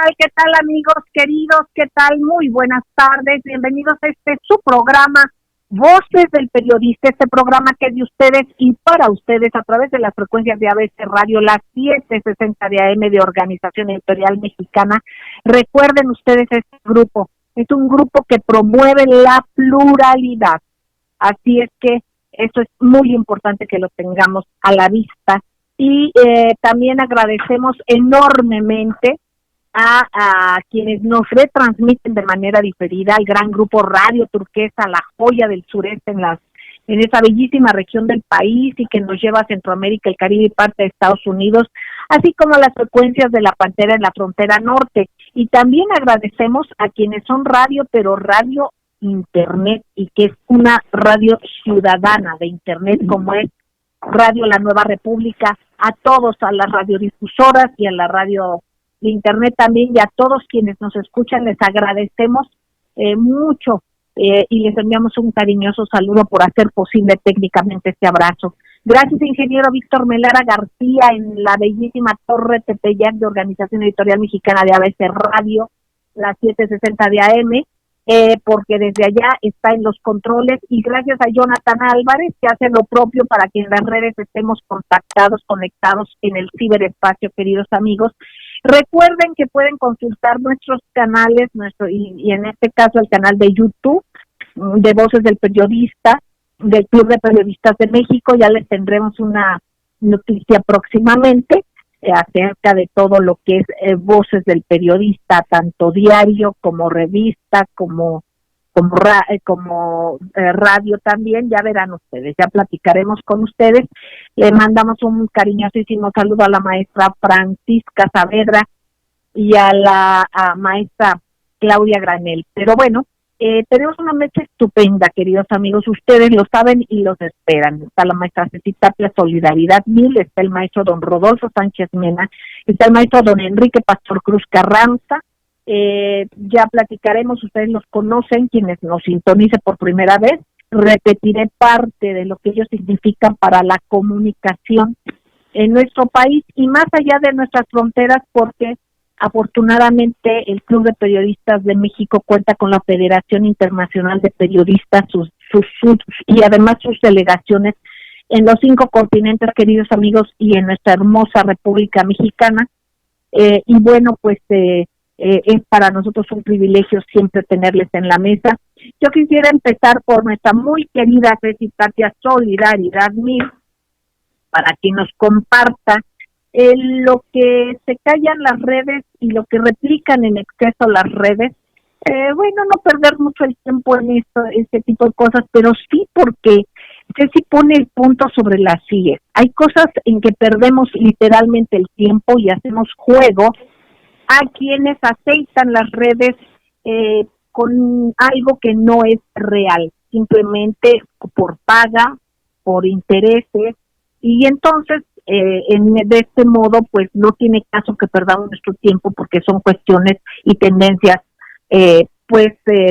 tal? ¿Qué tal, amigos queridos? ¿Qué tal? Muy buenas tardes. Bienvenidos a su programa, Voces del Periodista, este programa que es de ustedes y para ustedes a través de las frecuencias de ABC Radio, las 760 de AM de Organización Editorial Mexicana. Recuerden ustedes, este grupo es un grupo que promueve la pluralidad. Así es que eso es muy importante que lo tengamos a la vista. Y también agradecemos enormemente a quienes nos retransmiten de manera diferida, al gran grupo Radio Turquesa, la joya del sureste en esa bellísima región del país y que nos lleva a Centroamérica, el Caribe y parte de Estados Unidos, así como las frecuencias de La Pantera en la frontera norte. Y también agradecemos a quienes son radio, pero radio internet, y que es una radio ciudadana de internet como es Radio La Nueva República, a todos, a las radiodifusoras y a la radio de internet también, y a todos quienes nos escuchan, les agradecemos mucho y les enviamos un cariñoso saludo por hacer posible técnicamente este abrazo. Gracias, ingeniero Víctor Melara García, en la bellísima Torre Tepeyac de Organización Editorial Mexicana de ABC Radio, las 760 de AM, porque desde allá está en los controles, y gracias a Jonathan Álvarez, que hace lo propio para que en las redes estemos contactados, conectados en el ciberespacio, queridos amigos. Recuerden que pueden consultar nuestros canales, y en este caso el canal de YouTube de Voces del Periodista, del Club de Periodistas de México. Ya les tendremos una noticia próximamente acerca de todo lo que es Voces del Periodista, tanto diario como revista, como radio también. Ya verán ustedes, ya platicaremos con ustedes. Le mandamos un cariñosísimo saludo a la maestra Francisca Saavedra y a la maestra Claudia Granel. Pero bueno, tenemos una mesa estupenda, queridos amigos, ustedes lo saben y los esperan. Está la maestra Ceci Tapia, Solidaridad 1000, está el maestro don Rodolfo Sánchez Mena, está el maestro don Enrique Pastor Cruz Carranza. Ya platicaremos, ustedes los conocen, quienes nos sintonicen por primera vez. Repetiré parte de lo que ellos significan para la comunicación en nuestro país y más allá de nuestras fronteras, porque afortunadamente el Club de Periodistas de México cuenta con la Federación Internacional de Periodistas y además sus delegaciones en los 5 continentes, queridos amigos, y en nuestra hermosa República Mexicana. Y bueno, pues es para nosotros un privilegio siempre tenerles en la mesa. Yo quisiera empezar por nuestra muy querida Ceci Tapia, Solidaridad 1000, para que nos comparta lo que se callan las redes y lo que replican en exceso las redes. Bueno, no perder mucho el tiempo en este tipo de cosas, pero sí porque Ceci pone el punto sobre las sillas. Hay cosas en que perdemos literalmente el tiempo y hacemos juego a quienes aceitan las redes con algo que no es real, simplemente por paga, por intereses, y entonces de este modo pues no tiene caso que perdamos nuestro tiempo, porque son cuestiones y tendencias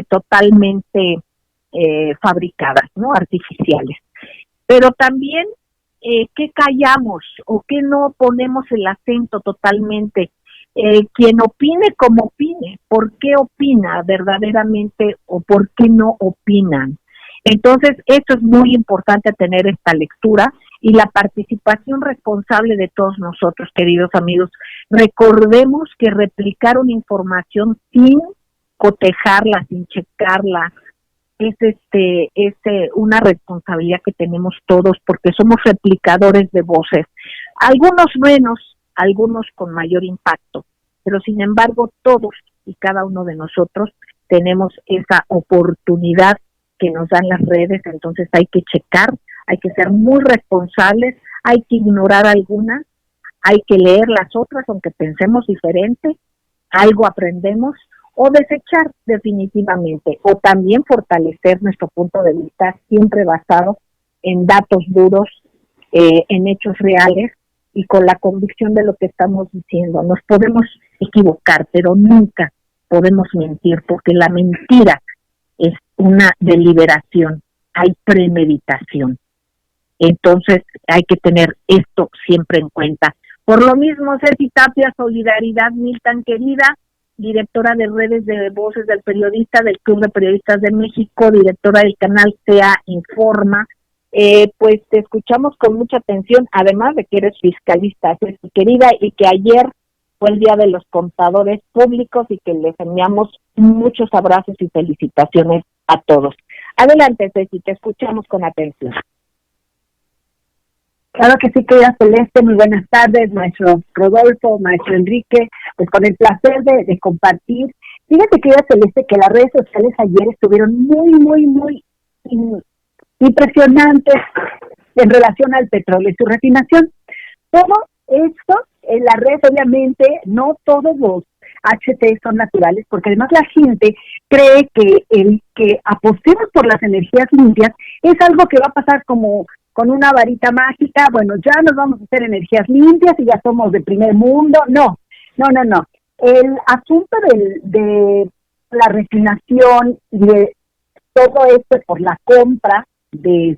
totalmente fabricadas, ¿no? Artificiales. Pero también ¿qué callamos o qué no ponemos el acento totalmente? Quien opine como opine, ¿por qué opina verdaderamente o por qué no opinan? Entonces, esto es muy importante, tener esta lectura y la participación responsable de todos nosotros, queridos amigos. Recordemos que replicar una información sin cotejarla, sin checarla, es una responsabilidad que tenemos todos, porque somos replicadores de voces, algunos menos, algunos con mayor impacto, pero sin embargo todos y cada uno de nosotros tenemos esa oportunidad que nos dan las redes. Entonces hay que checar, hay que ser muy responsables, hay que ignorar algunas, hay que leer las otras aunque pensemos diferente, algo aprendemos, o desechar definitivamente, o también fortalecer nuestro punto de vista siempre basado en datos duros, en hechos reales y con la convicción de lo que estamos diciendo. Nos podemos equivocar, pero nunca podemos mentir, porque la mentira es una deliberación, hay premeditación. Entonces hay que tener esto siempre en cuenta. Por lo mismo, Ceci Tapia, Solidaridad 1000 tan querida, directora de redes de Voces del Periodista del Club de Periodistas de México, directora del canal SEA Informa. Pues te escuchamos con mucha atención, además de que eres fiscalista, querida, y que ayer fue el Día de los Contadores Públicos y que les enviamos muchos abrazos y felicitaciones a todos. Adelante, Ceci, te escuchamos con atención. Claro que sí, querida Celeste, muy buenas tardes, maestro Rodolfo, maestro Enrique, pues con el placer de compartir. Fíjate, querida Celeste, que las redes sociales ayer estuvieron muy impresionantes en relación al petróleo y su refinación. Todo esto, en las redes obviamente, no todos los HT son naturales, porque además la gente cree que el que apostemos por las energías limpias es algo que va a pasar como con una varita mágica. Bueno, ya nos vamos a hacer energías limpias y ya somos de primer mundo. No. El asunto de la refinación y de todo esto por la compra de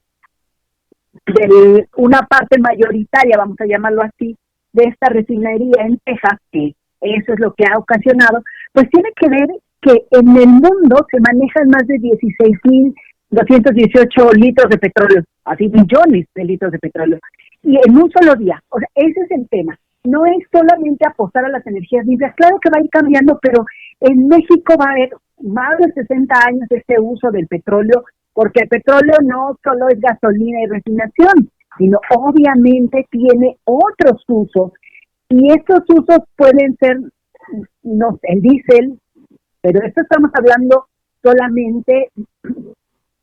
una parte mayoritaria, vamos a llamarlo así, de esta refinería en Texas, que eso es lo que ha ocasionado, pues tiene que ver que en el mundo se manejan más de 16,218 litros de petróleo, así millones de litros de petróleo, y en un solo día. O sea, ese es el tema. No es solamente apostar a las energías limpias, claro que va a ir cambiando, pero en México va a haber más de 60 años de este uso del petróleo, porque el petróleo no solo es gasolina y refinación, sino obviamente tiene otros usos, y estos usos pueden ser, no sé, el diésel, pero esto estamos hablando solamente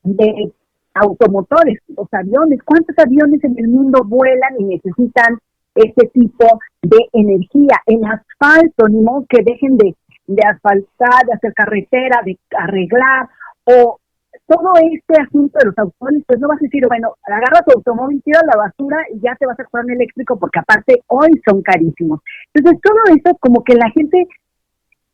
de automotores, los aviones. ¿Cuántos aviones en el mundo vuelan y necesitan este tipo de energía? En asfalto, ni modo que dejen de asfaltar, de hacer carretera, de arreglar, o todo este asunto de los automóviles. Pues no vas a decir, bueno, agarra tu automóvil, tira la basura y ya te vas a comprar un eléctrico, porque aparte hoy son carísimos. Entonces todo esto, como que la gente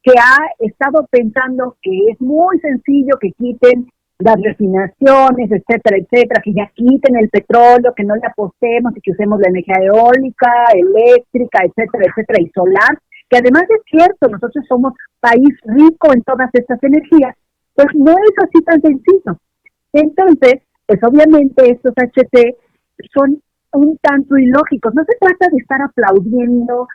que ha estado pensando que es muy sencillo que quiten las refinaciones, etcétera, que ya quiten el petróleo, que no le apostemos y que usemos la energía eólica, eléctrica, etcétera, y solar, que además es cierto, nosotros somos país rico en todas estas energías, pues no es así tan sencillo. Entonces, pues obviamente estos HT son un tanto ilógicos. No se trata de estar aplaudiendo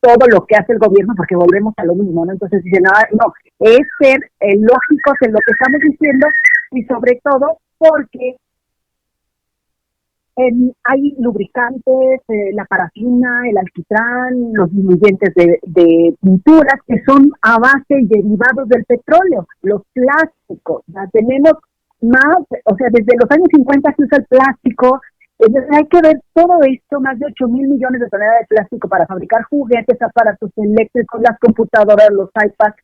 todo lo que hace el gobierno, porque volvemos a lo mismo, ¿no? Entonces dicen, no, es ser lógicos en lo que estamos diciendo, y sobre todo porque hay lubricantes, la parafina, el alquitrán, los diluyentes de pinturas que son a base y derivados del petróleo, los plásticos. Ya tenemos más, o sea, desde los años 50 se usa el plástico. Entonces hay que ver todo esto, más de 8,000 millones de toneladas de plástico para fabricar juguetes, aparatos eléctricos, las computadoras, los iPads,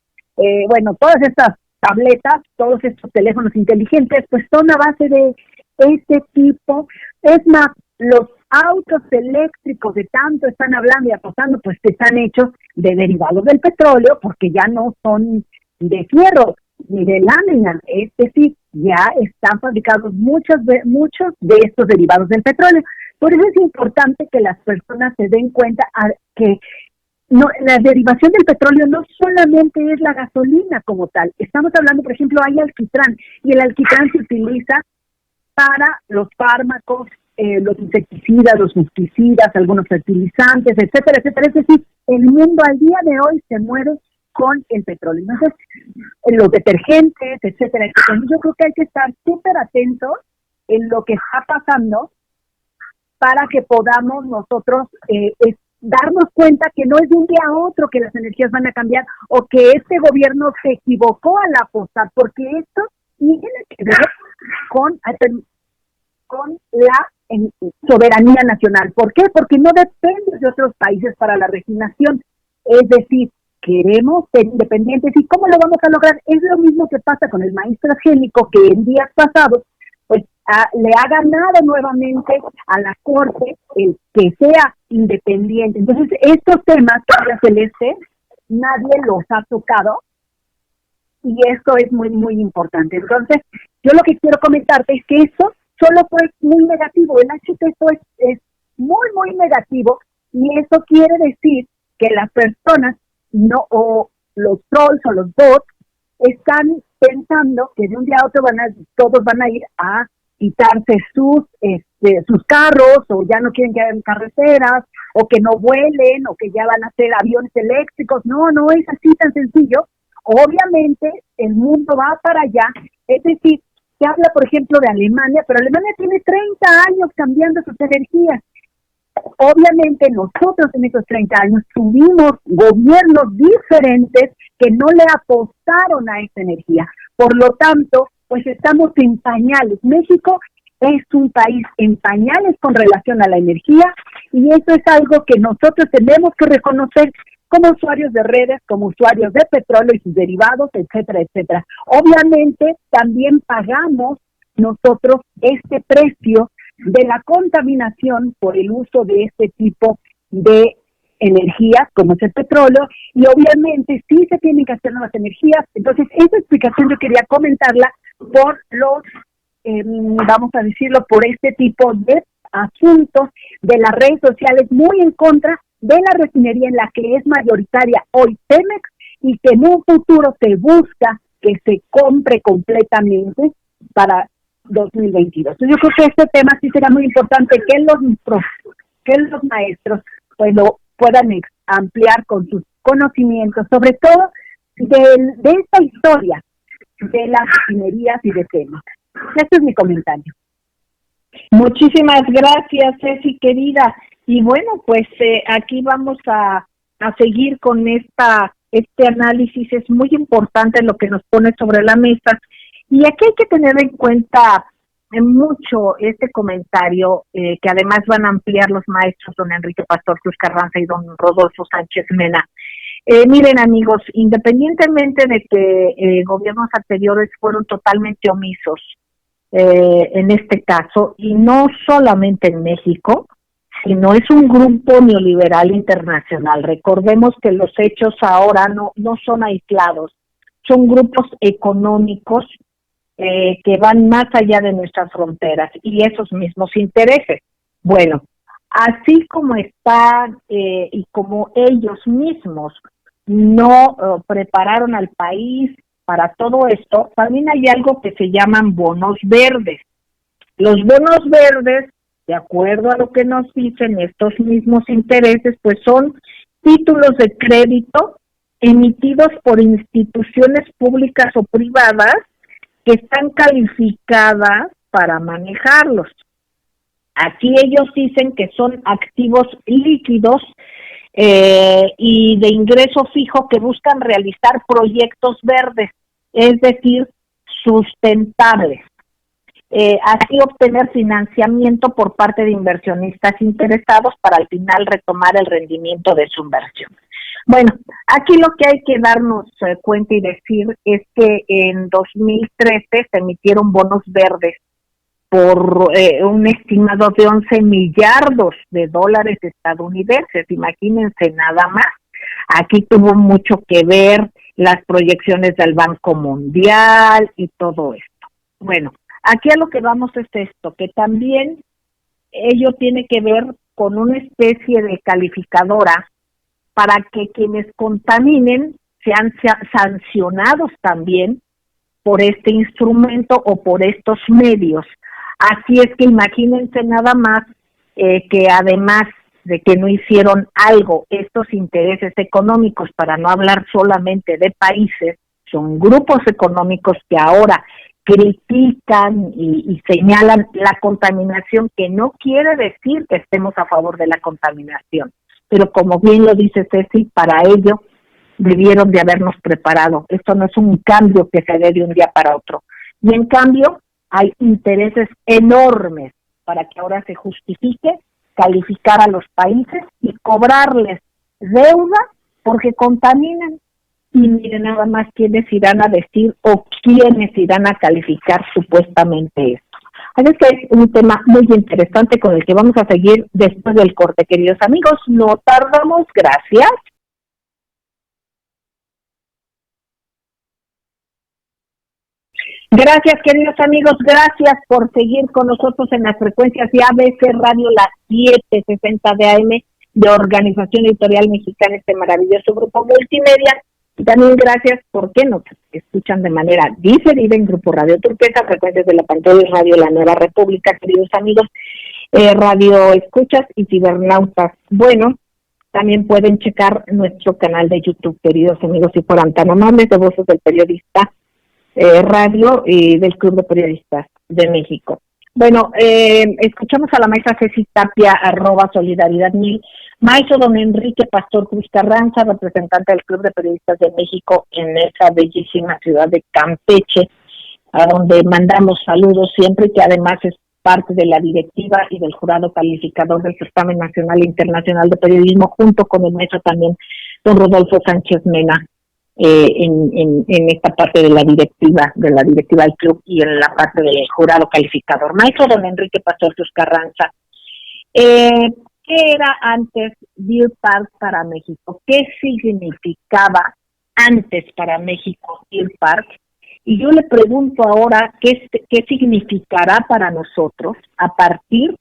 bueno, todas estas tabletas, todos estos teléfonos inteligentes, pues son a base de este tipo. Es más, los autos eléctricos de tanto están hablando y apostando, pues están hechos de derivados del petróleo, porque ya no son de fierro ni de lámina, es decir, ya están fabricados muchos de estos derivados del petróleo. Por eso es importante que las personas se den cuenta que no, la derivación del petróleo no solamente es la gasolina como tal. Estamos hablando, por ejemplo, hay alquitrán, y el alquitrán se utiliza para los fármacos, los insecticidas, los fungicidas, algunos fertilizantes, etcétera. Es decir, el mundo al día de hoy se mueve con el petróleo. Entonces, los detergentes, etcétera. Yo creo que hay que estar súper atentos en lo que está pasando para que podamos nosotros darnos cuenta que no es de un día a otro que las energías van a cambiar, o que este gobierno se equivocó al apostar, porque esto tiene que ver con la soberanía nacional. ¿Por qué? Porque no depende de otros países para la refinación. Es decir, queremos ser independientes. ¿Y cómo lo vamos a lograr? Es lo mismo que pasa con el maíz transgénico, que en días pasados pues le ha ganado nuevamente a la Corte el que sea independiente. Entonces, estos temas, María Celeste, nadie los ha tocado, y esto es muy importante. Entonces, yo lo que quiero comentarte es que esto solo fue muy negativo. El HT es muy negativo, y eso quiere decir que las personas no, o los trolls o los bots están pensando que de un día a otro todos van a ir a quitarse sus carros, o ya no quieren que hagan carreteras, o que no vuelen, o que ya van a hacer aviones eléctricos. No es así tan sencillo. Obviamente el mundo va para allá. Es decir, se habla, por ejemplo, de Alemania, pero Alemania tiene 30 años cambiando sus energías. Obviamente nosotros en esos 30 años tuvimos gobiernos diferentes que no le apostaron a esa energía. Por lo tanto, pues estamos en pañales. México es un país en pañales con relación a la energía, y eso es algo que nosotros tenemos que reconocer como usuarios de redes, como usuarios de petróleo y sus derivados, etcétera, etcétera. Obviamente también pagamos nosotros este precio de la contaminación por el uso de este tipo de energías, como es el petróleo, y obviamente sí se tienen que hacer nuevas energías. Entonces, esa explicación yo quería comentarla por los, vamos a decirlo, por este tipo de asuntos de las redes sociales muy en contra de la refinería en la que es mayoritaria hoy Pemex, y que en un futuro se busca que se compre completamente para 2022. Yo creo que este tema sí será muy importante que los maestros pues lo puedan ampliar con sus conocimientos, sobre todo de esta historia de las refinerías y de Pemex. Este es mi comentario. Muchísimas gracias, Ceci, querida. Y bueno, pues aquí vamos a seguir con este análisis. Es muy importante lo que nos pone sobre la mesa. Y aquí hay que tener en cuenta mucho este comentario que además van a ampliar los maestros don Enrique Pastor Cruz Carranza y don Rodolfo Sánchez Mena. Miren, amigos, independientemente de que gobiernos anteriores fueron totalmente omisos en este caso, y no solamente en México, sino es un grupo neoliberal internacional. Recordemos que los hechos ahora no son aislados, son grupos económicos que van más allá de nuestras fronteras y esos mismos intereses. Bueno, así como están y como ellos mismos no prepararon al país para todo esto, también hay algo que se llaman bonos verdes. Los bonos verdes, de acuerdo a lo que nos dicen estos mismos intereses, pues son títulos de crédito emitidos por instituciones públicas o privadas que están calificadas para manejarlos. Aquí ellos dicen que son activos líquidos y de ingreso fijo que buscan realizar proyectos verdes, es decir, sustentables. Así obtener financiamiento por parte de inversionistas interesados para al final retomar el rendimiento de su inversión. Bueno, aquí lo que hay que darnos cuenta y decir es que en 2013 se emitieron bonos verdes por un estimado de 11 millardos de dólares estadounidenses, imagínense nada más. Aquí tuvo mucho que ver las proyecciones del Banco Mundial y todo esto. Bueno, aquí a lo que vamos es esto, que también ello tiene que ver con una especie de calificadora para que quienes contaminen sean sancionados también por este instrumento o por estos medios. Así es que imagínense nada más que además de que no hicieron algo estos intereses económicos, para no hablar solamente de países, son grupos económicos que ahora critican y señalan la contaminación, que no quiere decir que estemos a favor de la contaminación, pero como bien lo dice Ceci, para ello debieron de habernos preparado. Esto no es un cambio que se dé de un día para otro. Y en cambio hay intereses enormes para que ahora se justifique calificar a los países y cobrarles deuda porque contaminan. Y miren nada más quiénes irán a decir o quiénes irán a calificar supuestamente esto. Así es que es un tema muy interesante con el que vamos a seguir después del corte, queridos amigos. No tardamos, gracias. Gracias, queridos amigos, gracias por seguir con nosotros en las frecuencias de ABC Radio, las 7:60 de AM, de Organización Editorial Mexicana, este maravilloso grupo multimedia. Y también gracias porque nos escuchan de manera diferida en Grupo Radio Turquesa, frecuencias de la pantalla Radio La Nueva República, queridos amigos, radio escuchas y cibernautas. Bueno, también pueden checar nuestro canal de YouTube, queridos amigos, si fueran tan amables, de Voces del Periodista Radio y del Club de Periodistas de México. Bueno, escuchamos a la maestra Ceci Tapia, @solidaridad1000, maestro don Enrique Pastor Cruz Carranza, representante del Club de Periodistas de México en esa bellísima ciudad de Campeche, a donde mandamos saludos siempre, que además es parte de la directiva y del jurado calificador del Certamen Nacional e Internacional de Periodismo, junto con el maestro también don Rodolfo Sánchez Mena, en esta parte de la directiva del club y en la parte del jurado calificador. Maestro don Enrique Pastor Cruz Carranza, ¿qué era antes Deer Park para México? ¿Qué significaba antes para México Deer Park? Y yo le pregunto ahora, ¿qué significará para nosotros a partir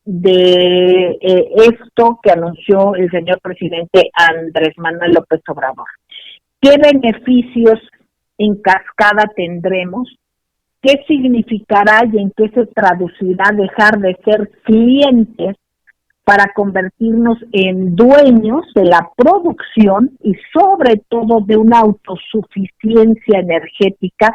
de esto que anunció el señor presidente Andrés Manuel López Obrador? ¿Qué beneficios en cascada tendremos? ¿Qué significará y en qué se traducirá dejar de ser clientes para convertirnos en dueños de la producción y sobre todo de una autosuficiencia energética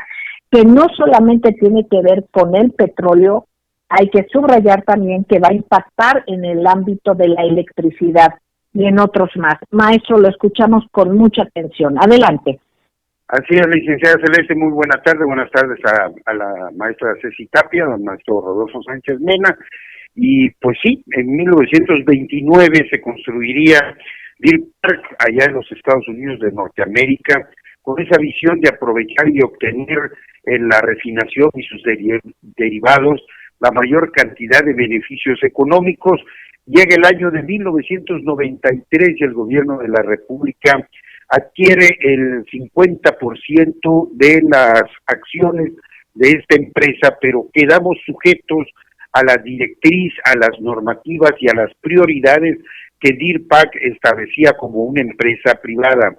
que no solamente tiene que ver con el petróleo, hay que subrayar también que va a impactar en el ámbito de la electricidad y en otros más? Maestro, lo escuchamos con mucha atención. Adelante. Así es, licenciada Celeste, muy buenas tardes a la maestra Ceci Tapia, al maestro Rodolfo Sánchez Mena. Y pues sí, en 1929 se construiría Deer Park allá en los Estados Unidos de Norteamérica, con esa visión de aprovechar y obtener en la refinación y sus derivados la mayor cantidad de beneficios económicos. Llega el año de 1993 y el gobierno de la República adquiere el 50% de las acciones de esta empresa, pero quedamos sujetos a la directriz, a las normativas y a las prioridades que Deer Park establecía como una empresa privada.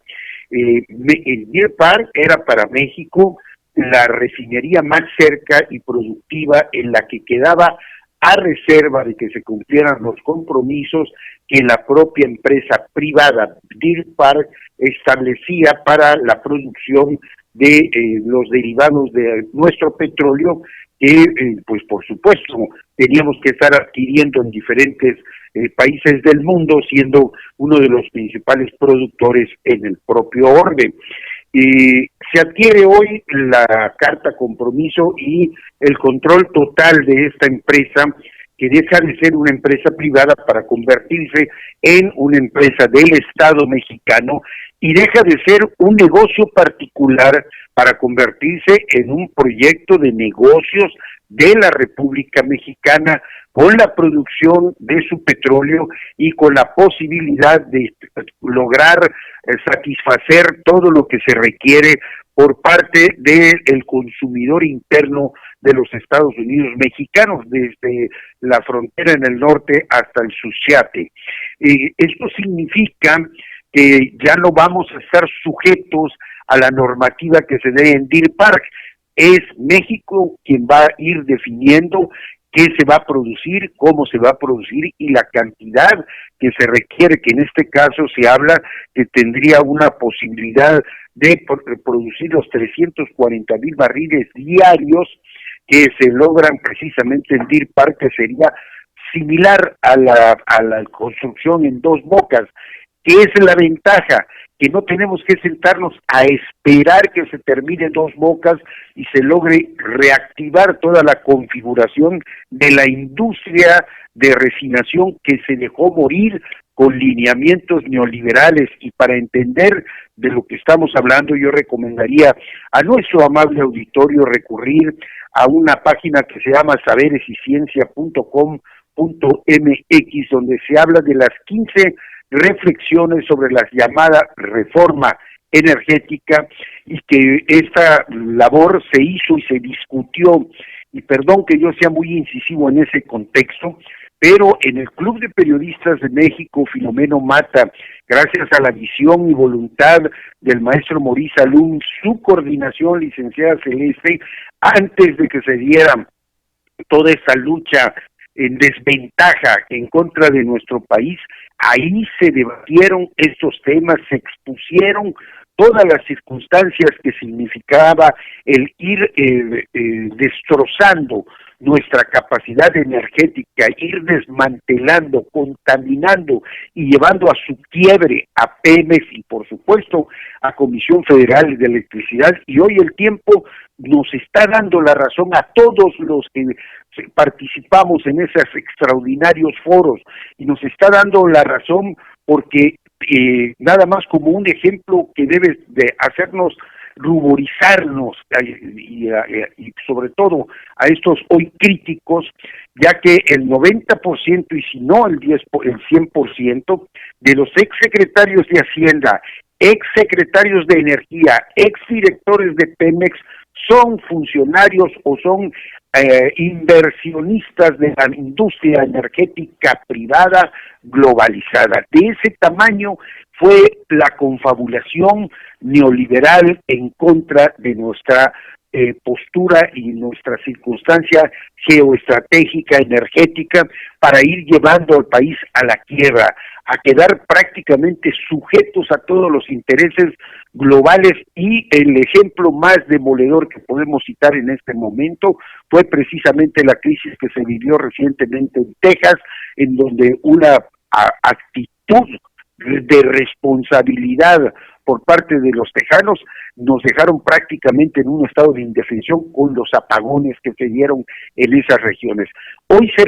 El Deer Park era para México la refinería más cerca y productiva, en la que quedaba a reserva de que se cumplieran los compromisos que la propia empresa privada Deer Park establecía para la producción de los derivados de nuestro petróleo, que pues por supuesto teníamos que estar adquiriendo en diferentes países del mundo, siendo uno de los principales productores en el propio orbe. Se adquiere hoy la carta compromiso y el control total de esta empresa, que deja de ser una empresa privada para convertirse en una empresa del Estado mexicano, y deja de ser un negocio particular para convertirse en un proyecto de negocios de la República Mexicana, con la producción de su petróleo y con la posibilidad de lograr satisfacer todo lo que se requiere por parte del consumidor interno de los Estados Unidos mexicanos, desde la frontera en el norte hasta el Suchiate. Esto significa que ya no vamos a estar sujetos a la normativa que se dé en Deer Park. Es México quien va a ir definiendo qué se va a producir, cómo se va a producir y la cantidad que se requiere, que en este caso se habla que tendría una posibilidad de producir los 340,000 barriles diarios que se logran precisamente en Deer Park, que sería similar a la construcción en Dos Bocas. ¿Qué es la ventaja? Que no tenemos que sentarnos a esperar que se termine Dos Bocas y se logre reactivar toda la configuración de la industria de refinación que se dejó morir con lineamientos neoliberales. Y para entender de lo que estamos hablando, yo recomendaría a nuestro amable auditorio recurrir a una página que se llama saberesyciencia.com.mx, donde se habla de las 15 reflexiones sobre la llamada reforma energética, y que esta labor se hizo y se discutió, y perdón que yo sea muy incisivo en ese contexto, pero en el Club de Periodistas de México, Filomeno Mata gracias a la visión y voluntad del maestro Maurice Salum, su coordinación, licenciada Celeste, antes de que se diera toda esta lucha en desventaja en contra de nuestro país, ahí se debatieron estos temas, se expusieron todas las circunstancias que significaba el ir destrozando nuestra capacidad energética, ir desmantelando, contaminando y llevando a su quiebre a Pemex y por supuesto a Comisión Federal de Electricidad. Y hoy el tiempo nos está dando la razón a todos los que participamos en esos extraordinarios foros, y nos está dando la razón porque nada más como un ejemplo que debe de hacernos ruborizarnos y sobre todo a estos hoy críticos, ya que el 90% y si no el 100% de los exsecretarios de Hacienda, exsecretarios de Energía, exdirectores de Pemex son funcionarios o son inversionistas de la industria energética privada globalizada. De ese tamaño fue la confabulación neoliberal en contra de nuestra postura y nuestra circunstancia geoestratégica, energética, para ir llevando al país a la quiebra, a quedar prácticamente sujetos a todos los intereses globales. Y el ejemplo más demoledor que podemos citar en este momento fue precisamente la crisis que se vivió recientemente en Texas, en donde una actitud de responsabilidad por parte de los tejanos nos dejaron prácticamente en un estado de indefensión con los apagones que se dieron en esas regiones. Hoy se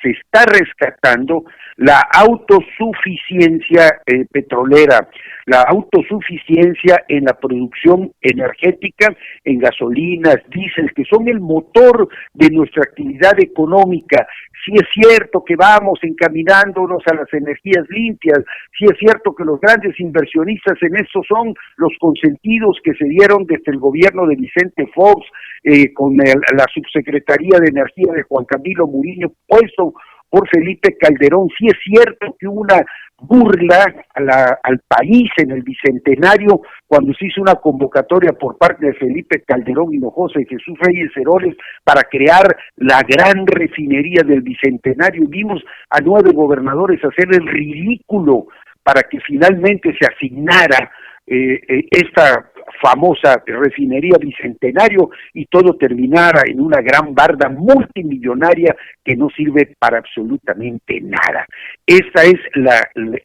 está rescatando la autosuficiencia petrolera, la autosuficiencia en la producción energética, en gasolinas, diésel, que son el motor de nuestra actividad económica. Sí es cierto que vamos encaminándonos a las energías limpias, sí es cierto que los grandes inversionistas en eso son los consentidos que se dieron desde el gobierno de Vicente Fox, con la subsecretaría de Energía de Juan Camilo Muriño, puesto por Felipe Calderón. Sí es cierto que hubo una burla al país en el Bicentenario cuando se hizo una convocatoria por parte de Felipe Calderón Hinojosa y Jesús Reyes Heroles para crear la gran refinería del Bicentenario. Vimos a 9 gobernadores hacer el ridículo para que finalmente se asignara esta famosa refinería Bicentenario y todo terminara en una gran barda multimillonaria que no sirve para absolutamente nada. Esta es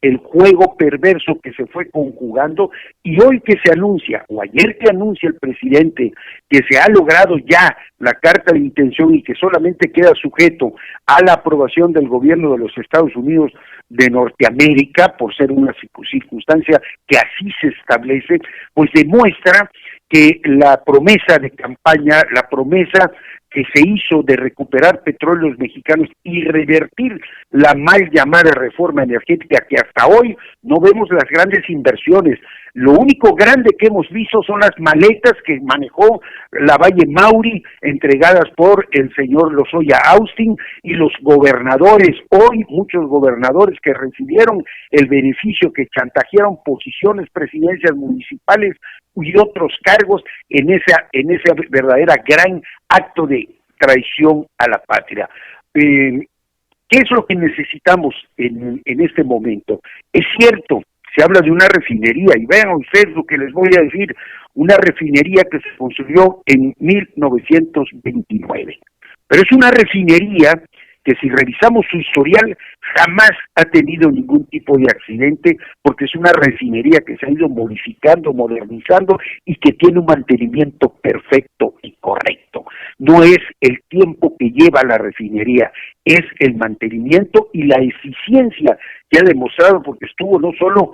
el juego perverso que se fue conjugando, y hoy que se anuncia, o ayer que anuncia el presidente, que se ha logrado ya la carta de intención y que solamente queda sujeto a la aprobación del gobierno de los Estados Unidos de Norteamérica, por ser una circunstancia que así se establece, pues demuestra que la promesa de campaña, la promesa que se hizo de recuperar petróleos mexicanos y revertir la mal llamada reforma energética, que hasta hoy no vemos las grandes inversiones. Lo único grande que hemos visto son las maletas que manejó la Valle Mauri, entregadas por el señor Lozoya Austin, y los gobernadores, hoy muchos gobernadores que recibieron el beneficio, que chantajearon posiciones, presidencias municipales y otros cargos en esa verdadera gran acto de traición a la patria. ¿Qué es lo que necesitamos en este momento? Es cierto, se habla de una refinería, y vean ustedes lo que les voy a decir, una refinería que se construyó en 1929, pero es una refinería que, si revisamos su historial, jamás ha tenido ningún tipo de accidente, porque es una refinería que se ha ido modificando, modernizando, y que tiene un mantenimiento perfecto y correcto. No es el tiempo que lleva la refinería, es el mantenimiento y la eficiencia que ha demostrado, porque estuvo no solo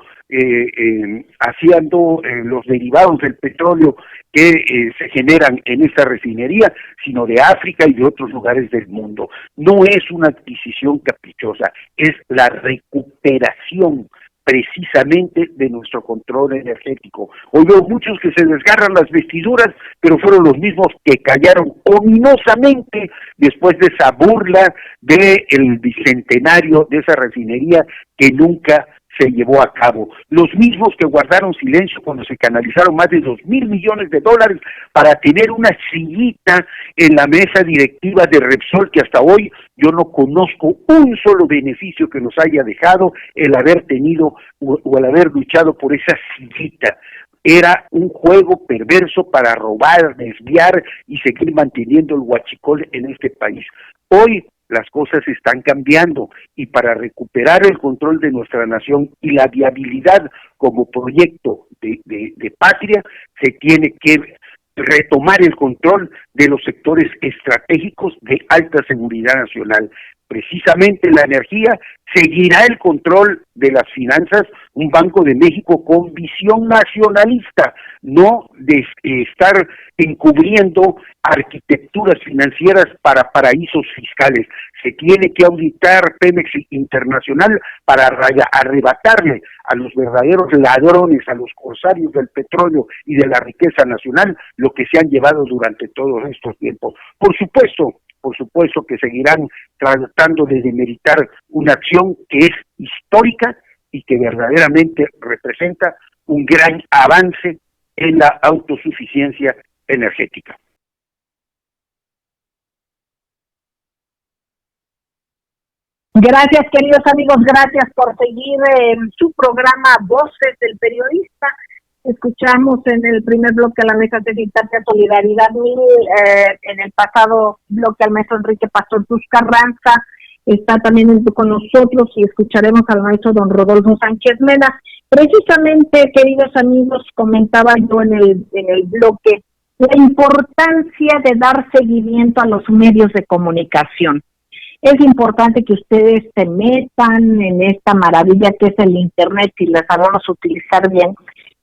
haciendo los derivados del petróleo que se generan en esta refinería, sino de África y de otros lugares del mundo. No es una adquisición caprichosa, es la recuperación precisamente de nuestro control energético. Hoy veo muchos que se desgarran las vestiduras, pero fueron los mismos que callaron ominosamente después de esa burla del bicentenario de esa refinería que nunca se llevó a cabo. Los mismos que guardaron silencio cuando se canalizaron más de $2,000 millones para tener una sillita en la mesa directiva de Repsol, que hasta hoy yo no conozco un solo beneficio que nos haya dejado el haber tenido o el haber luchado por esa sillita. Era un juego perverso para robar, desviar y seguir manteniendo el huachicol en este país. Hoy las cosas están cambiando y para recuperar el control de nuestra nación y la viabilidad como proyecto de patria, se tiene que retomar el control de los sectores estratégicos de alta seguridad nacional. Precisamente la energía seguirá el control de las finanzas, un Banco de México con visión nacionalista, no de estar encubriendo arquitecturas financieras para paraísos fiscales. Se tiene que auditar Pemex Internacional para arrebatarle a los verdaderos ladrones, a los corsarios del petróleo y de la riqueza nacional, lo que se han llevado durante todos estos tiempos. Por supuesto que seguirán tratando de demeritar una acción que es histórica y que verdaderamente representa un gran avance en la autosuficiencia energética. Gracias, queridos amigos, gracias por seguir su programa Voces del Periodista. Escuchamos en el primer bloque a la mesa Ceci Tapia Solidaridad 1000, en el pasado bloque al maestro Enrique Pastor Cruz Carranza, está también con nosotros y escucharemos al maestro don Rodolfo Sánchez Mena. Precisamente, queridos amigos, comentaba yo en el bloque la importancia de dar seguimiento a los medios de comunicación. Es importante que ustedes se metan en esta maravilla que es el Internet y la sabemos utilizar bien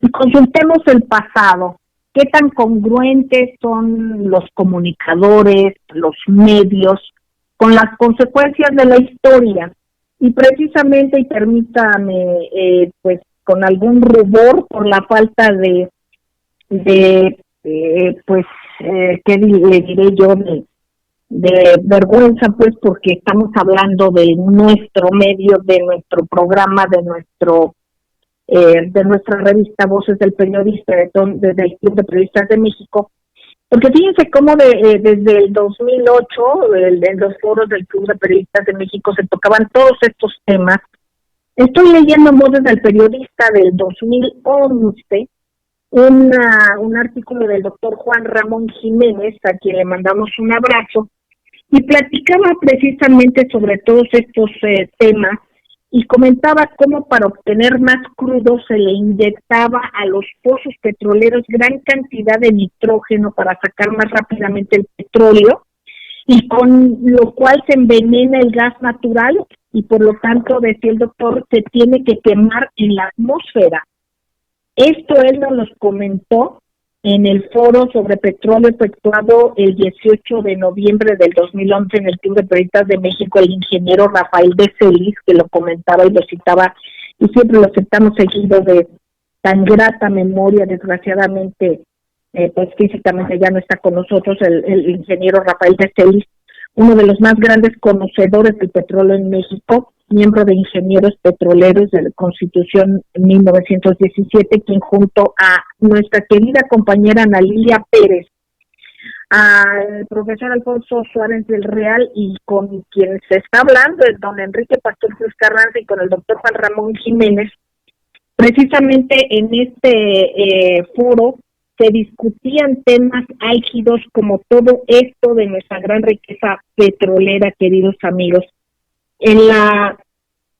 y consultemos el pasado, qué tan congruentes son los comunicadores, los medios, con las consecuencias de la historia. Y precisamente, y permítame, pues con algún rubor por la falta ¿qué le diré yo? De vergüenza, pues, porque estamos hablando de nuestro medio, de nuestro programa, de nuestra revista Voces del Periodista, desde el Club de Periodistas de México, porque fíjense cómo desde el 2008, en los foros del Club de Periodistas de México se tocaban todos estos temas. Estoy leyendo Voces del Periodista del 2011, un artículo del doctor Juan Ramón Jiménez, a quien le mandamos un abrazo, y platicaba precisamente sobre todos estos temas, y comentaba cómo para obtener más crudo se le inyectaba a los pozos petroleros gran cantidad de nitrógeno para sacar más rápidamente el petróleo, y con lo cual se envenena el gas natural, y por lo tanto, decía el doctor, se tiene que quemar en la atmósfera. Esto él nos lo comentó en el foro sobre petróleo efectuado el 18 de noviembre del 2011 en el Club de Periodistas de México, el ingeniero Rafael de Celis, que lo comentaba y lo citaba, y siempre lo aceptamos seguido de tan grata memoria. Desgraciadamente, pues físicamente ya no está con nosotros el ingeniero Rafael de Celis, uno de los más grandes conocedores del petróleo en México, miembro de Ingenieros Petroleros de la Constitución 1917, quien junto a nuestra querida compañera Ana Lilia Pérez, al profesor Alfonso Suárez del Real y con quien se está hablando, el don Enrique Pastor Cruz Carranza y con el doctor Juan Ramón Jiménez, precisamente en este foro se discutían temas álgidos como todo esto de nuestra gran riqueza petrolera, queridos amigos, en la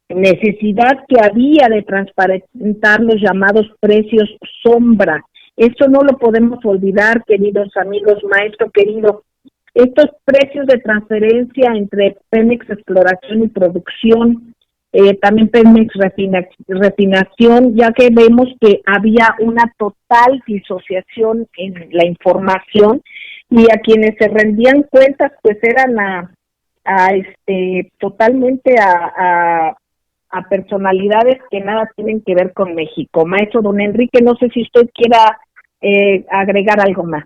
necesidad que había de transparentar los llamados precios sombra. Eso no lo podemos olvidar, queridos amigos, maestro querido. Estos precios de transferencia entre Pemex Exploración y Producción, también Pemex Refinación, ya que vemos que había una total disociación en la información y a quienes se rendían cuentas pues eran totalmente a personalidades que nada tienen que ver con México. Maestro don Enrique, no sé si usted quiera agregar algo más.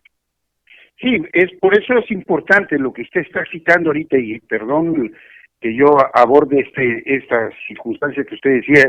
Sí, por eso es importante lo que usted está citando ahorita, y perdón que yo aborde esta circunstancia que usted decía,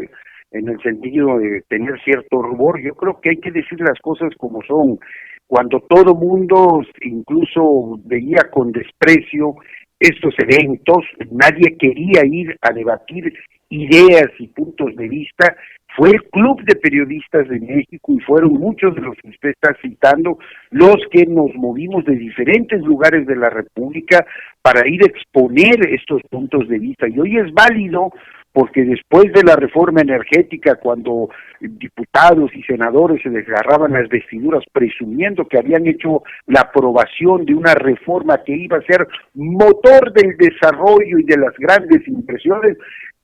en el sentido de tener cierto rubor. Yo creo que hay que decir las cosas como son. Cuando todo mundo incluso veía con desprecio estos eventos, nadie quería ir a debatir ideas y puntos de vista, fue el Club de Periodistas de México y fueron muchos de los que usted está citando los que nos movimos de diferentes lugares de la República para ir a exponer estos puntos de vista. Y hoy es válido porque después de la reforma energética, cuando diputados y senadores se desgarraban las vestiduras presumiendo que habían hecho la aprobación de una reforma que iba a ser motor del desarrollo y de las grandes impresiones,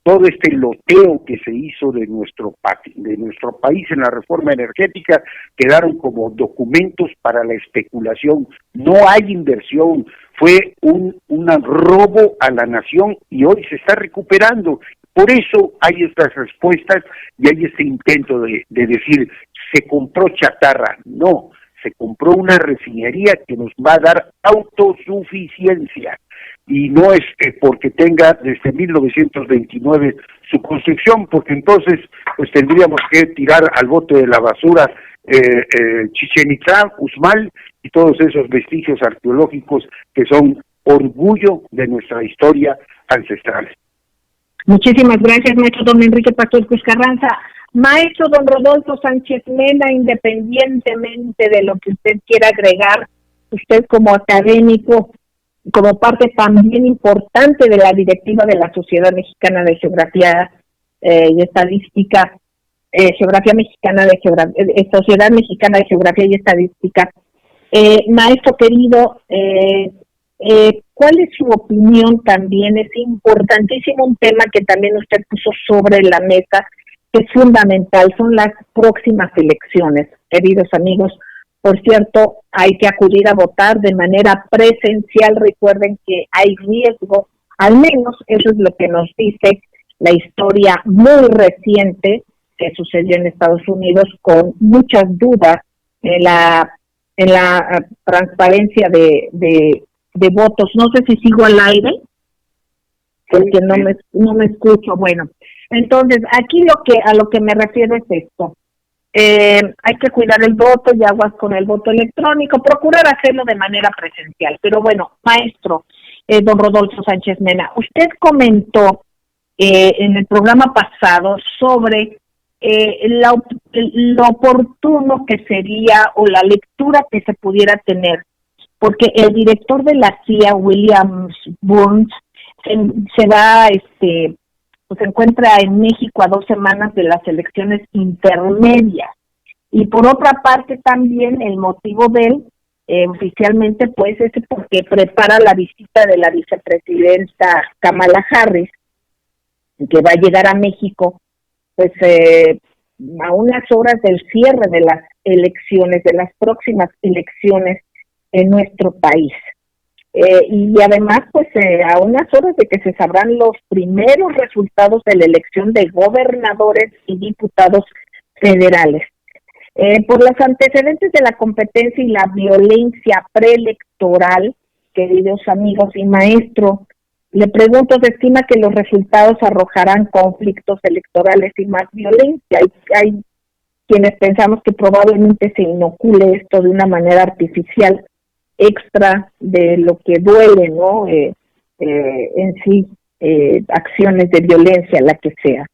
todo este loteo que se hizo de nuestro país en la reforma energética quedaron como documentos para la especulación. No hay inversión, fue un robo a la nación y hoy se está recuperando. Por eso hay estas respuestas y hay este intento de decir, se compró chatarra. No, se compró una refinería que nos va a dar autosuficiencia. Y no es porque tenga desde 1929 su construcción, porque entonces pues tendríamos que tirar al bote de la basura Chichén Itzá, Uxmal y todos esos vestigios arqueológicos que son orgullo de nuestra historia ancestral. Muchísimas gracias, maestro don Enrique Pastor Cruz Carranza. Maestro don Rodolfo Sánchez Mena, independientemente de lo que usted quiera agregar, usted como académico, como parte también importante de la directiva de la Sociedad Mexicana de Geografía y Estadística, Sociedad Mexicana de Geografía y Estadística. Maestro querido, ¿cuál es su opinión también? Es importantísimo un tema que también usted puso sobre la mesa, que es fundamental, son las próximas elecciones, queridos amigos. Por cierto, hay que acudir a votar de manera presencial. Recuerden que hay riesgo, al menos eso es lo que nos dice la historia muy reciente que sucedió en Estados Unidos, con muchas dudas en la transparencia de votos. No sé si sigo al aire, porque no me escucho. Bueno, entonces aquí a lo que me refiero es esto. Hay que cuidar el voto y aguas con el voto electrónico, procurar hacerlo de manera presencial. Pero bueno, maestro don Rodolfo Sánchez Mena, usted comentó en el programa pasado sobre lo oportuno que sería o la lectura que se pudiera tener, porque el director de la CIA, William Burns, se encuentra en México a 2 semanas de las elecciones intermedias. Y por otra parte también el motivo de él, oficialmente, pues es porque prepara la visita de la vicepresidenta Kamala Harris, que va a llegar a México, pues a unas horas del cierre de las elecciones, de las próximas elecciones en nuestro país. Y además, pues a unas horas de que se sabrán los primeros resultados de la elección de gobernadores y diputados federales. Por los antecedentes de la competencia y la violencia preelectoral, queridos amigos y maestro, le pregunto, ¿se estima que los resultados arrojarán conflictos electorales y más violencia? Hay quienes pensamos que probablemente se inocule esto de una manera artificial, extra de lo que duele, ¿no? En sí, acciones de violencia, la que sea.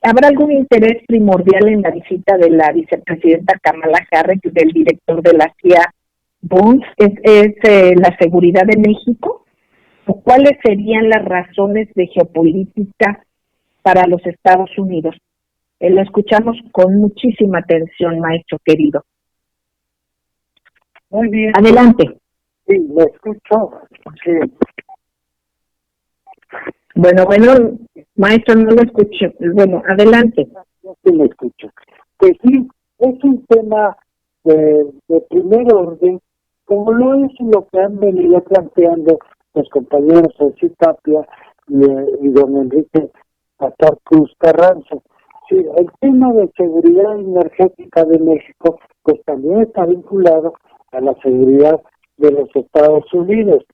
¿Habrá algún interés primordial en la visita de la vicepresidenta Kamala Harris y del director de la CIA, Burns? ¿Es la seguridad de México? ¿O cuáles serían las razones de geopolítica para los Estados Unidos? Lo escuchamos con muchísima atención, maestro querido. Muy bien. Adelante. Sí, lo escucho. Sí. Bueno, maestro, no lo escucho. Bueno, adelante. Yo sí lo escucho. Pues sí, es un tema de primer orden, como lo es lo que han venido planteando los compañeros José Tapia y don Enrique Pastor Cruz Carranza. Sí, el tema de seguridad energética de México, pues también está vinculado a la seguridad de los Estados Unidos.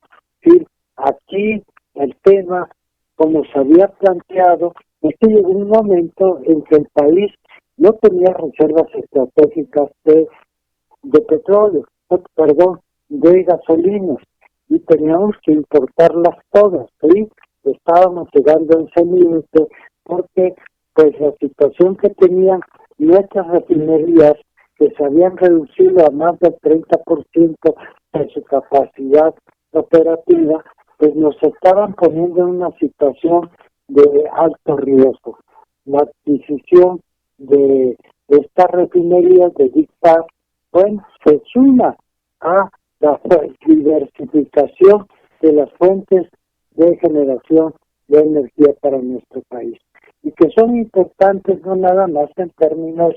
Sí, aquí el tema, como se había planteado, es que llegó un momento en que el país no tenía reservas estratégicas de petróleo, de gasolinas, y teníamos que importarlas todas, ¿sí? Estábamos llegando a ese límite porque pues la situación que tenían nuestras refinerías, que se habían reducido a más del 30% de su capacidad operativa, pues nos estaban poniendo en una situación de alto riesgo. La adquisición de estas refinerías de Big Pass, bueno, se suma a la diversificación de las fuentes de generación de energía para nuestro país, y que son importantes no nada más en términos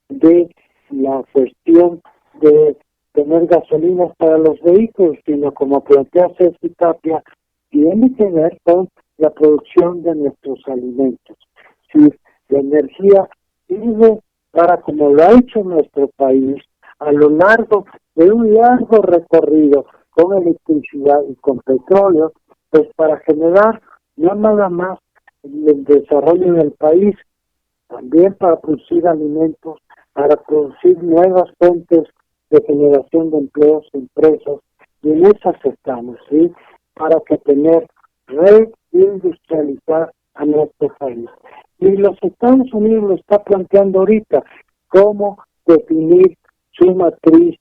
de la cuestión de tener gasolinas para los vehículos, sino como plantea Ceci Tapia, tiene que ver con la producción de nuestros alimentos. Si la energía sirve para, como lo ha hecho nuestro país, a lo largo de un largo recorrido con electricidad y con petróleo, pues para generar no nada más el desarrollo del país, también para producir alimentos, para producir nuevas fuentes de generación de empleos, empresas, y en esas estamos, ¿sí? Para que tener reindustrializar a nuestro país. Y los Estados Unidos lo está planteando ahorita, cómo definir su matriz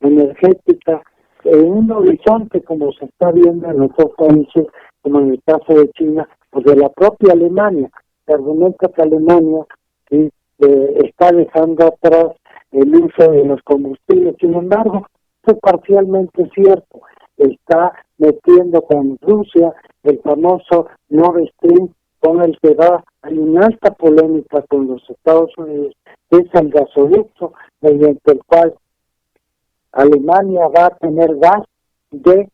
energética en un horizonte como se está viendo en otros países, como en el caso de China o de la propia Alemania. Se argumenta que Alemania ¿sí? Está dejando atrás el uso de los combustibles. Sin embargo, esto es parcialmente cierto. Está metiendo con Rusia el famoso Nord Stream, con el que hay una alta polémica con los Estados Unidos, que es el gasoducto mediante el cual Alemania va a tener gas de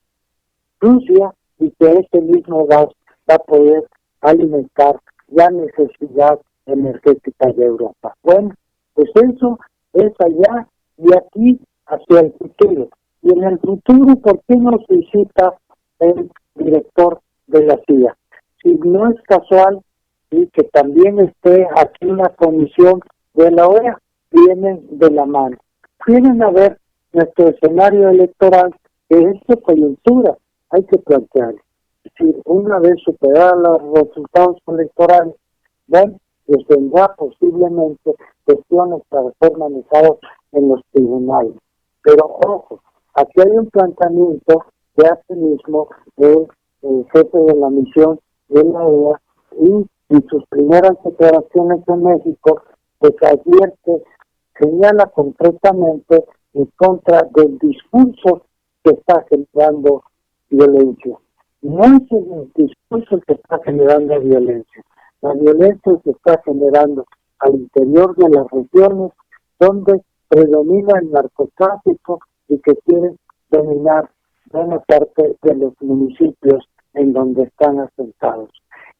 Rusia, y que ese mismo gas va a poder alimentar la necesidad energética de Europa. Bueno, pues eso es allá y aquí hacia el futuro. Y en el futuro, ¿por qué nos visita el director de la CIA? Si no es casual y que también esté aquí una comisión de la OEA, vienen de la mano. Vienen a ver nuestro escenario electoral, que es de coyuntura, hay que plantear. Si una vez superados los resultados electorales, bueno, pues vendrá posiblemente cuestiones para ser manejadas en los tribunales. Pero ojo, aquí hay un planteamiento que hace mismo el jefe de la misión de la OEA, y en sus primeras declaraciones en México, pues advierte, señala concretamente en contra del discurso que está generando violencia. No es el discurso que está generando violencia. La violencia se está generando al interior de las regiones donde predomina el narcotráfico y que quieren dominar buena parte de los municipios en donde están asentados.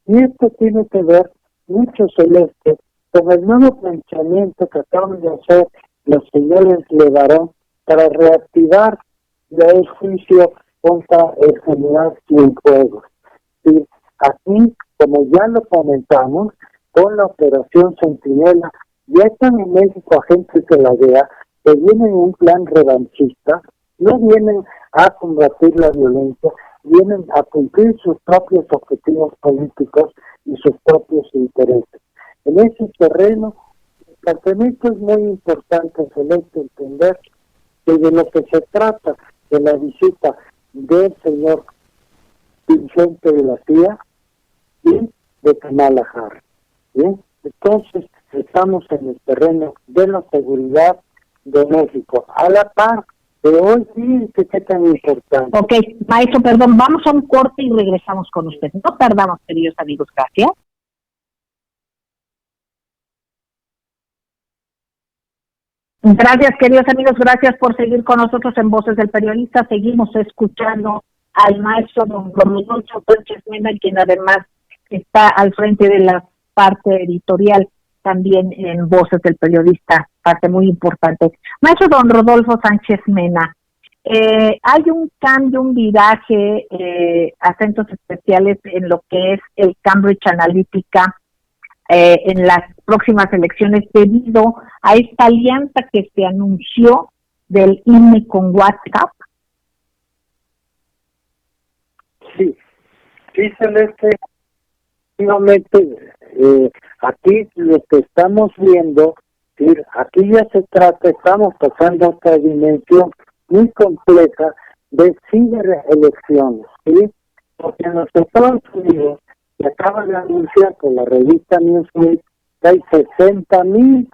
Y esto tiene que ver mucho, Celeste, con el nuevo planteamiento que acaban de hacer los señores Levarón para reactivar el juicio contra el general Cienfuegos. Y aquí, como ya lo comentamos, con la operación Centinela, ya están en México agentes de la DEA que vienen en un plan revanchista, no vienen a combatir la violencia, vienen a cumplir sus propios objetivos políticos y sus propios intereses. En ese terreno, el planteamiento es muy importante, Celeste, entender que de lo que se trata de la visita del señor Vicente de la CIA y de Kamala Harris. ¿Bien? Entonces, estamos en el terreno de la seguridad de México, a la par de hoy, fíjense qué tan importante. Ok, maestro, perdón, vamos a un corte y regresamos con usted. No tardamos, queridos amigos, gracias. Gracias, queridos amigos, gracias por seguir con nosotros en Voces del Periodista. Seguimos escuchando al maestro don Rodolfo Sánchez Mena, quien además está al frente de la parte editorial también en Voces del Periodista, parte muy importante. Maestro don Rodolfo Sánchez Mena, hay un cambio, un viraje, acentos especiales en lo que es el Cambridge Analytica en las próximas elecciones debido a esta alianza que se anunció del INE con WhatsApp? Sí, sí, Celeste, efectivamente, aquí lo que estamos viendo, ¿sí? Aquí ya se trata, estamos pasando a otra dimensión muy compleja de ciberelecciones, ¿sí? Porque en los Estados Unidos se acaba de anunciar por la revista Newsweek que hay 60,000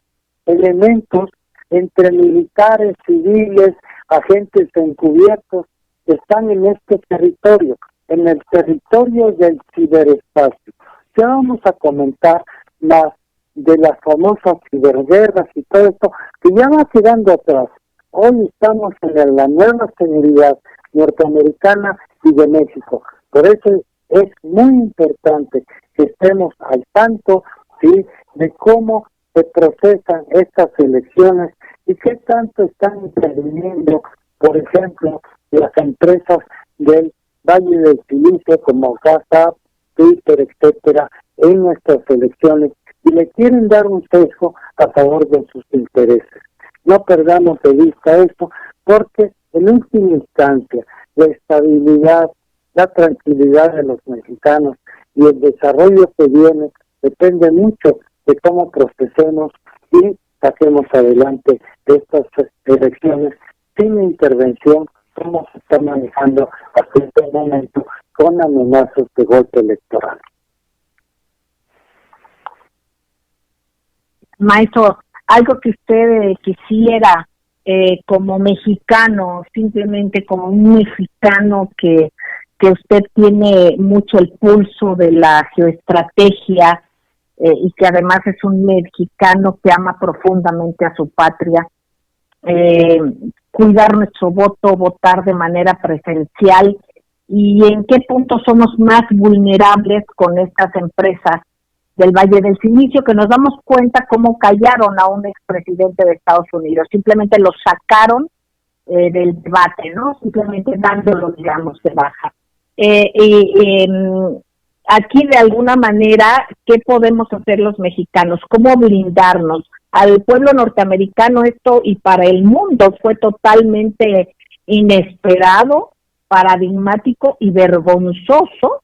elementos entre militares, civiles, agentes encubiertos que están en este territorio, en el territorio del ciberespacio. Ya vamos a comentar más de las famosas ciberguerras y todo esto, que ya va quedando atrás. Hoy estamos en la nueva seguridad norteamericana y de México. Por eso es muy importante que estemos al tanto, ¿sí?, de cómo se procesan estas elecciones y qué tanto están interviniendo, por ejemplo, las empresas del Valle del Silicio como WhatsApp, Twitter, etcétera, en nuestras elecciones y le quieren dar un sesgo a favor de sus intereses. No perdamos de vista esto, porque en última instancia la estabilidad, la tranquilidad de los mexicanos y el desarrollo que viene depende mucho de cómo procesemos y saquemos adelante estas elecciones sin intervención, como se está manejando hasta este momento con amenazas de golpe electoral. Maestro, algo que usted quisiera como mexicano, simplemente como un mexicano que usted tiene mucho el pulso de la geoestrategia y que además es un mexicano que ama profundamente a su patria, cuidar nuestro voto, votar de manera presencial, y en qué punto somos más vulnerables con estas empresas del Valle del Silicio, que nos damos cuenta cómo callaron a un expresidente de Estados Unidos, simplemente lo sacaron del debate, ¿no? Simplemente dándolo, digamos, de baja. Aquí de alguna manera, ¿qué podemos hacer los mexicanos? ¿Cómo blindarnos? Al pueblo norteamericano esto y para el mundo fue totalmente inesperado, paradigmático y vergonzoso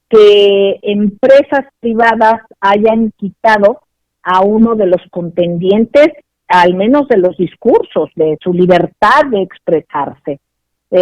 que empresas privadas hayan quitado a uno de los contendientes, al menos de los discursos, de su libertad de expresarse.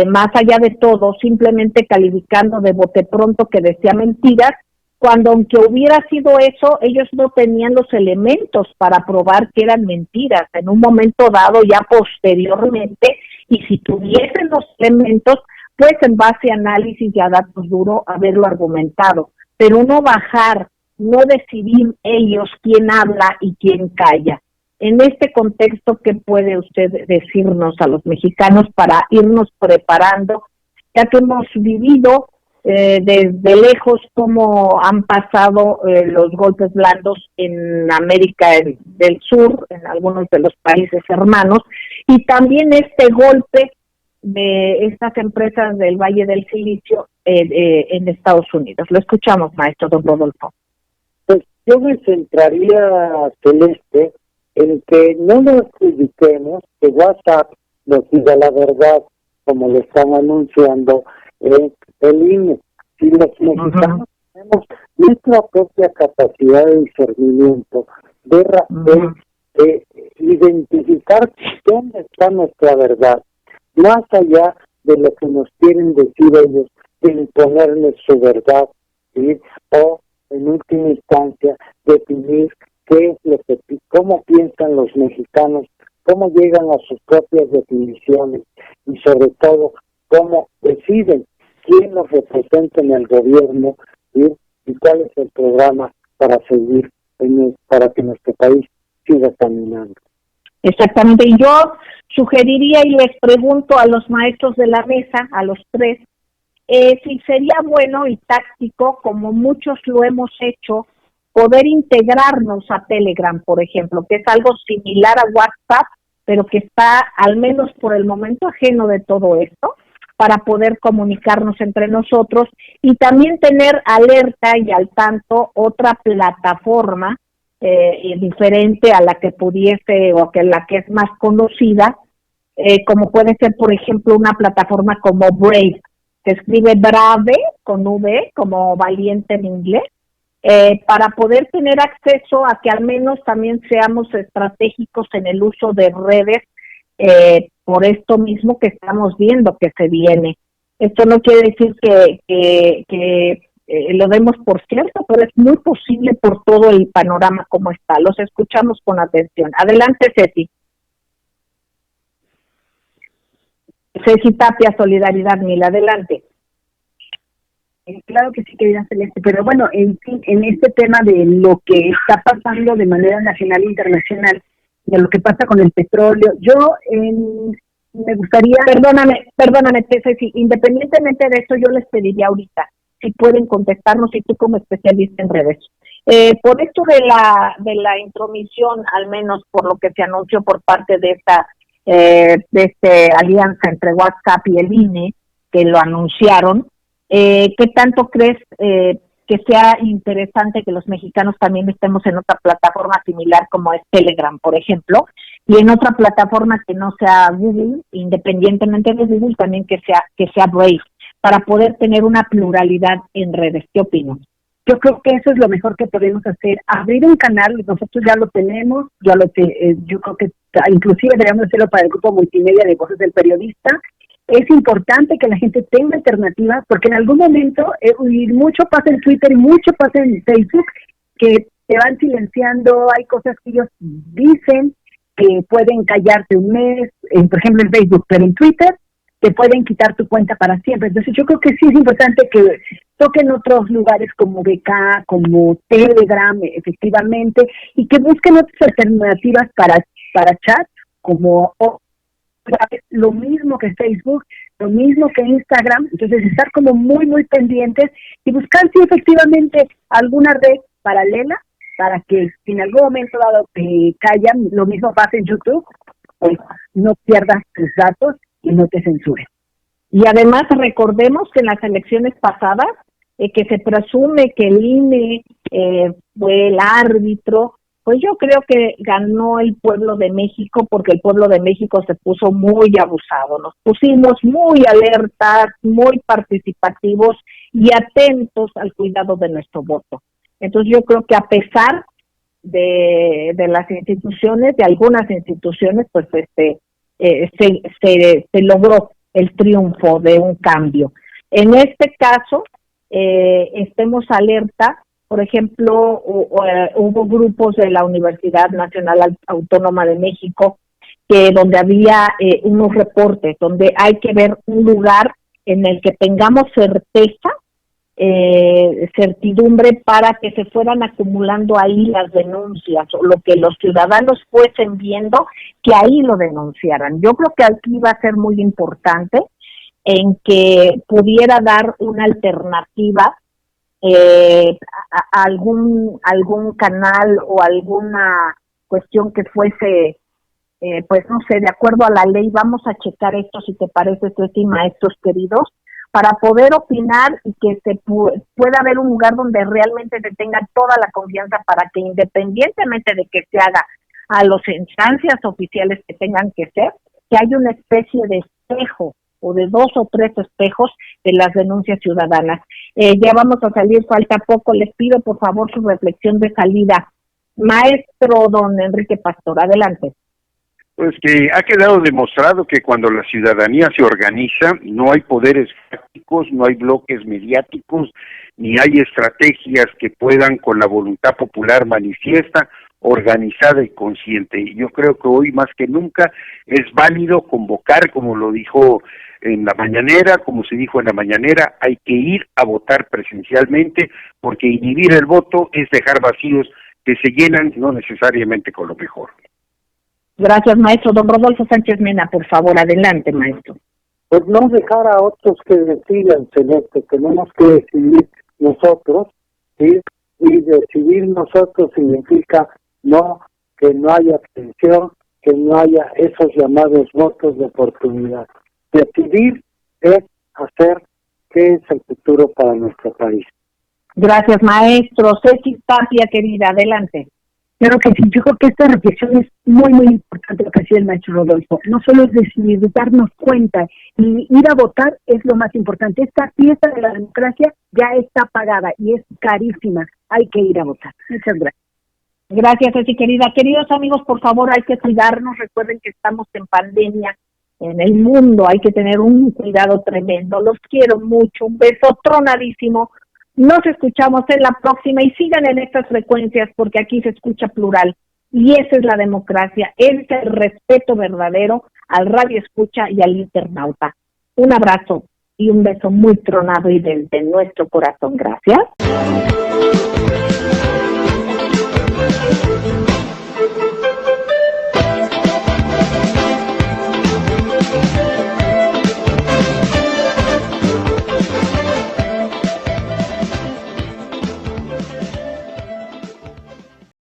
Más allá de todo, simplemente calificando de bote pronto que decía mentiras, cuando aunque hubiera sido eso, ellos no tenían los elementos para probar que eran mentiras en un momento dado, ya posteriormente, y si tuviesen los elementos, pues en base a análisis y a datos duros, haberlo argumentado, pero no bajar, no decidir ellos quién habla y quién calla. En este contexto, ¿qué puede usted decirnos a los mexicanos para irnos preparando, ya que hemos vivido desde lejos cómo han pasado los golpes blandos en América del Sur, en algunos de los países hermanos, y también este golpe de estas empresas del Valle del Silicio en Estados Unidos? Lo escuchamos, maestro don Rodolfo. Pues yo me centraría, Celeste, en que no nos adjudiquemos que WhatsApp nos diga la verdad, como lo están anunciando el INE. Si los mexicanos tenemos nuestra propia capacidad de discernimiento, de identificar dónde está nuestra verdad, más allá de lo que nos quieren decir ellos, de imponerles su verdad, ¿sí?, o en última instancia definir qué es lo que, cómo piensan los mexicanos, cómo llegan a sus propias definiciones y sobre todo cómo deciden quién los representa en el gobierno, ¿sí?, y cuál es el programa para seguir para que nuestro país siga caminando. Exactamente, y yo sugeriría y les pregunto a los maestros de la mesa, a los tres, si sería bueno y táctico, como muchos lo hemos hecho, poder integrarnos a Telegram, por ejemplo, que es algo similar a WhatsApp, pero que está al menos por el momento ajeno de todo esto, para poder comunicarnos entre nosotros y también tener alerta y al tanto otra plataforma diferente a la que pudiese o que la que es más conocida, como puede ser, por ejemplo, una plataforma como Brave, se escribe Brave con V, como valiente en inglés, para poder tener acceso a que al menos también seamos estratégicos en el uso de redes, por esto mismo que estamos viendo que se viene. Esto no quiere decir que lo demos por cierto, pero es muy posible por todo el panorama como está. Los escuchamos con atención. Adelante, Ceci. Ceci Tapia, Solidaridad Mil, adelante. Claro que sí, querida Celeste, pero bueno, en fin, en este tema de lo que está pasando de manera nacional e internacional, de lo que pasa con el petróleo, me gustaría... Perdóname, Ceci, independientemente de eso, yo les pediría ahorita, si pueden contestarnos, y tú como especialista en redes. Por esto de la intromisión, al menos por lo que se anunció por parte de esta alianza entre WhatsApp y el INE, que lo anunciaron, ¿qué tanto crees que sea interesante que los mexicanos también estemos en otra plataforma similar como es Telegram, por ejemplo, y en otra plataforma que no sea Google, independientemente de Google, también que sea Brave, para poder tener una pluralidad en redes? ¿Qué opinas? Yo creo que eso es lo mejor que podemos hacer, abrir un canal, nosotros ya lo tenemos, yo creo que inclusive deberíamos hacerlo para el grupo multimedia de Voces del Periodista. Es importante que la gente tenga alternativas, porque en algún momento, y mucho pasa en Twitter y mucho pasa en Facebook, que te van silenciando, hay cosas que ellos dicen que pueden callarte un mes, por ejemplo en Facebook, pero en Twitter te pueden quitar tu cuenta para siempre. Entonces yo creo que sí es importante que toquen otros lugares como VK, como Telegram, efectivamente, y que busquen otras alternativas para chat, como lo mismo que Facebook, lo mismo que Instagram. Entonces estar como muy, muy pendientes y buscar si efectivamente alguna red paralela para que si en algún momento dado te callan, lo mismo pasa en YouTube, pues no pierdas tus datos y no te censuren. Y además recordemos que en las elecciones pasadas, que se presume que el INE fue el árbitro, pues yo creo que ganó el pueblo de México, porque el pueblo de México se puso muy abusado. Nos pusimos muy alertas, muy participativos y atentos al cuidado de nuestro voto. Entonces yo creo que a pesar de las instituciones, de algunas instituciones, pues se logró el triunfo de un cambio. En este caso, estemos alerta. Por ejemplo, hubo grupos de la Universidad Nacional Autónoma de México donde había unos reportes, donde hay que ver un lugar en el que tengamos certidumbre para que se fueran acumulando ahí las denuncias, o lo que los ciudadanos fuesen viendo, que ahí lo denunciaran. Yo creo que aquí va a ser muy importante en que pudiera dar una alternativa a algún canal o alguna cuestión que fuese, pues no sé, de acuerdo a la ley. Vamos a checar esto, si te parece, Ceci, maestros queridos, para poder opinar y que se pueda haber un lugar donde realmente se tenga toda la confianza, para que independientemente de que se haga a las instancias oficiales que tengan que ser, que haya una especie de espejo o de 2 o 3 espejos de las denuncias ciudadanas. Ya vamos a salir, falta poco. Les pido por favor su reflexión de salida. Maestro don Enrique Pastor, adelante. Pues que ha quedado demostrado que cuando la ciudadanía se organiza, no hay poderes fácticos, no hay bloques mediáticos, ni hay estrategias que puedan, con la voluntad popular manifiesta, organizada y consciente. Yo creo que hoy más que nunca es válido convocar, como lo dijo en la mañanera, como se dijo en la mañanera, hay que ir a votar presencialmente, porque inhibir el voto es dejar vacíos que se llenan no necesariamente con lo mejor. Gracias, maestro. Don Rodolfo Sánchez Mena, por favor, adelante, maestro. Pues no dejar a otros que decidan, Celeste, tenemos que decidir nosotros, ¿sí? Y decidir nosotros significa que no haya abstención, que no haya esos llamados votos de oportunidad. Decidir es hacer qué es el futuro para nuestro país. Gracias, maestro. Ceci Tapia, querida, adelante. Claro que sí, yo creo que esta reflexión es muy, muy importante lo que decía el maestro Rodolfo. No solo es decidir, darnos cuenta y ir a votar es lo más importante. Esta fiesta de la democracia ya está pagada y es carísima. Hay que ir a votar. Muchas gracias. Gracias, Ceci, querida. Queridos amigos, por favor, hay que cuidarnos. Recuerden que estamos en pandemia en el mundo. Hay que tener un cuidado tremendo. Los quiero mucho. Un beso tronadísimo. Nos escuchamos en la próxima y sigan en estas frecuencias porque aquí se escucha plural. Y esa es la democracia. Ese es el respeto verdadero al radio escucha y al internauta. Un abrazo y un beso muy tronado y desde nuestro corazón. Gracias.